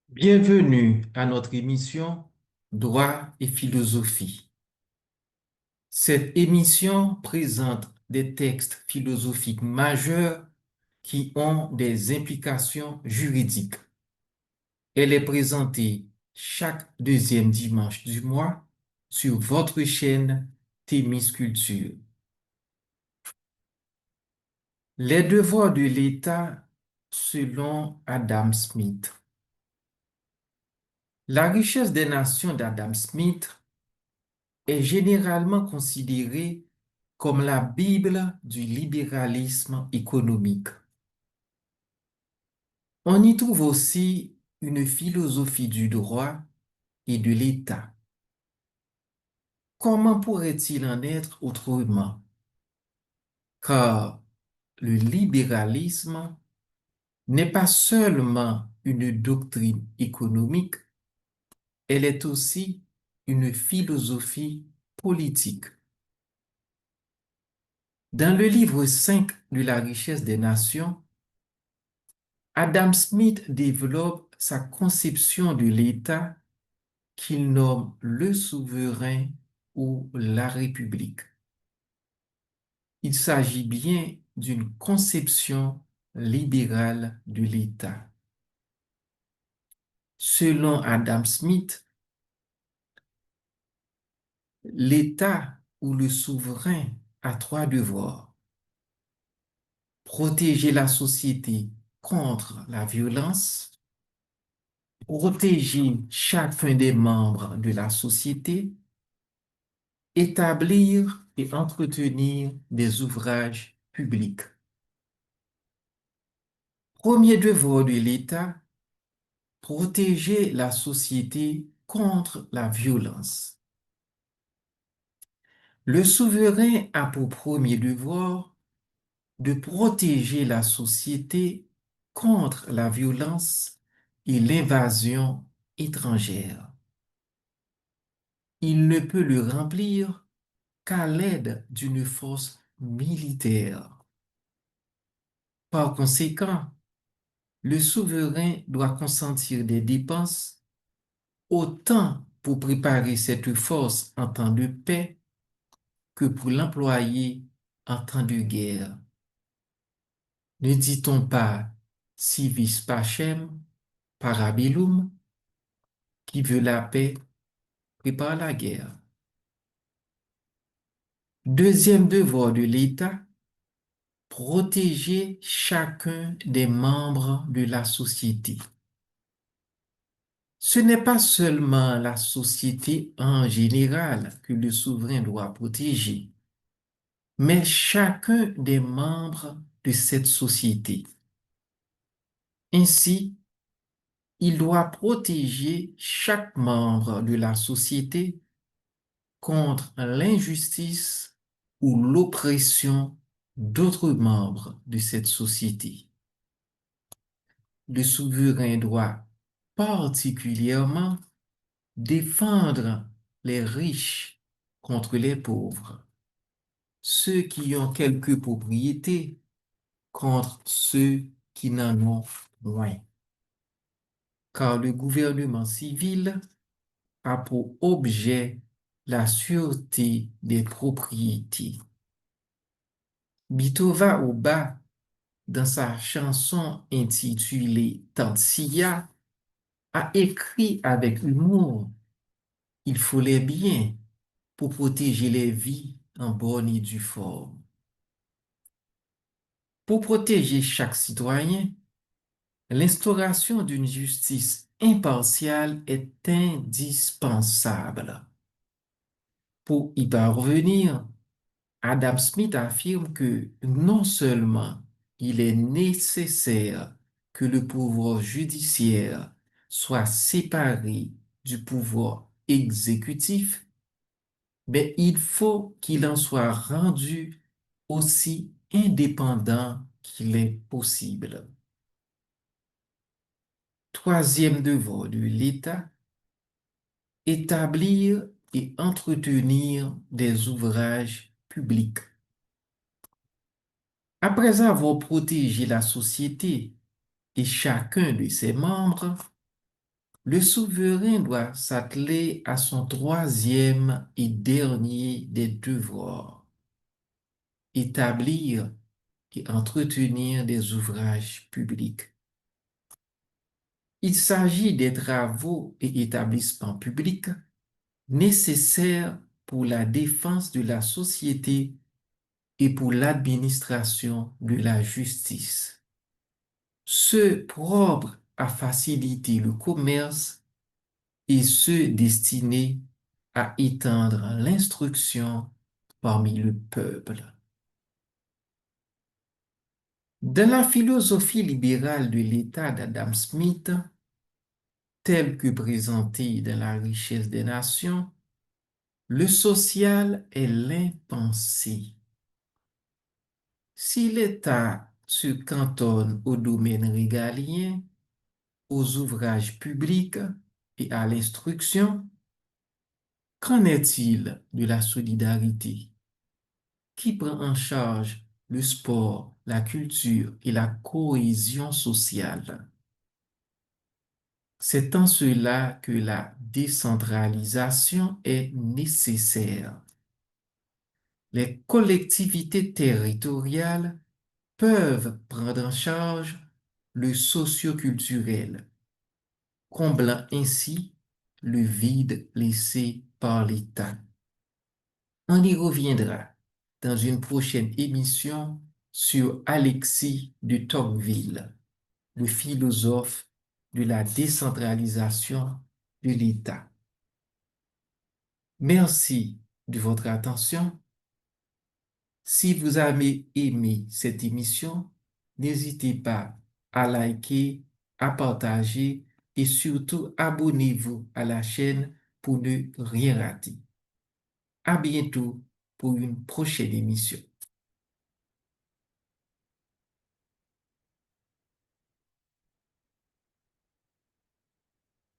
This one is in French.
Bienvenue à notre émission Droit et philosophie. Cette émission présente des textes philosophiques majeurs qui ont des implications juridiques. Elle est présentée chaque deuxième dimanche du mois sur votre chaîne Thémis Culture. Les devoirs de l'État selon Adam Smith. La richesse des nations d'Adam Smith est généralement considérée comme la Bible du libéralisme économique. On y trouve aussi une philosophie du droit et de l'État. Comment pourrait-il en être autrement? Car le libéralisme n'est pas seulement une doctrine économique, elle est aussi une philosophie politique. Dans le livre 5 de la richesse des nations, Adam Smith développe sa conception de l'État qu'il nomme le souverain ou la République. Il s'agit bien d'une conception libérale de l'État. Selon Adam Smith, l'État ou le souverain a trois devoirs: protéger la société contre la violence, protéger chacun des membres de la société, établir et entretenir des ouvrages publics. Premier devoir de l'État, protéger la société contre la violence. Le souverain a pour premier devoir de protéger la société contre la violence et l'invasion étrangère. Il ne peut le remplir qu'à l'aide d'une force militaire. Par conséquent, le souverain doit consentir des dépenses autant pour préparer cette force en temps de paix que pour l'employer en temps de guerre. Ne dit-on pas si vis pacem, parabellum, qui veut la paix prépare la guerre? Deuxième devoir de l'État, protéger chacun des membres de la société. Ce n'est pas seulement la société en général que le souverain doit protéger, mais chacun des membres de cette société. Ainsi, il doit protéger chaque membre de la société contre l'injustice ou l'oppression d'autres membres de cette société. Le souverain doit particulièrement défendre les riches contre les pauvres, ceux qui ont quelques propriétés contre ceux qui n'en ont moins. Car le gouvernement civil a pour objet la sûreté des propriétés. Bitova Oba, dans sa chanson intitulée Tansiya, a écrit avec humour: il faut les biens pour protéger les vies en bonne et due forme. Pour protéger chaque citoyen, l'instauration d'une justice impartiale est indispensable. Pour y parvenir, Adam Smith affirme que non seulement il est nécessaire que le pouvoir judiciaire soit séparé du pouvoir exécutif, mais il faut qu'il en soit rendu aussi indépendant qu'il est possible. Troisième devoir de l'État, établir et entretenir des ouvrages publics. Après avoir protégé la société et chacun de ses membres, le souverain doit s'atteler à son troisième et dernier des devoirs: établir et entretenir des ouvrages publics. Il s'agit des travaux et établissements publics nécessaires pour la défense de la société et pour l'administration de la justice. Ceux propres à faciliter le commerce et ceux destinés à étendre l'instruction parmi le peuple. Dans la philosophie libérale de l'État d'Adam Smith, telle que présentée dans La richesse des nations, le social est l'impensé. Si l'État se cantonne au domaine régalien, aux ouvrages publics et à l'instruction, qu'en est-il de la solidarité? Qui prend en charge le sport, la culture et la cohésion sociale? C'est en cela que la décentralisation est nécessaire. Les collectivités territoriales peuvent prendre en charge le socio-culturel, comblant ainsi le vide laissé par l'État. On y reviendra dans une prochaine émission sur Alexis de Tocqueville, le philosophe de la décentralisation de l'État. Merci de votre attention. Si vous avez aimé cette émission, n'hésitez pas à liker, à partager et surtout abonnez-vous à la chaîne pour ne rien rater. À bientôt pour une prochaine émission.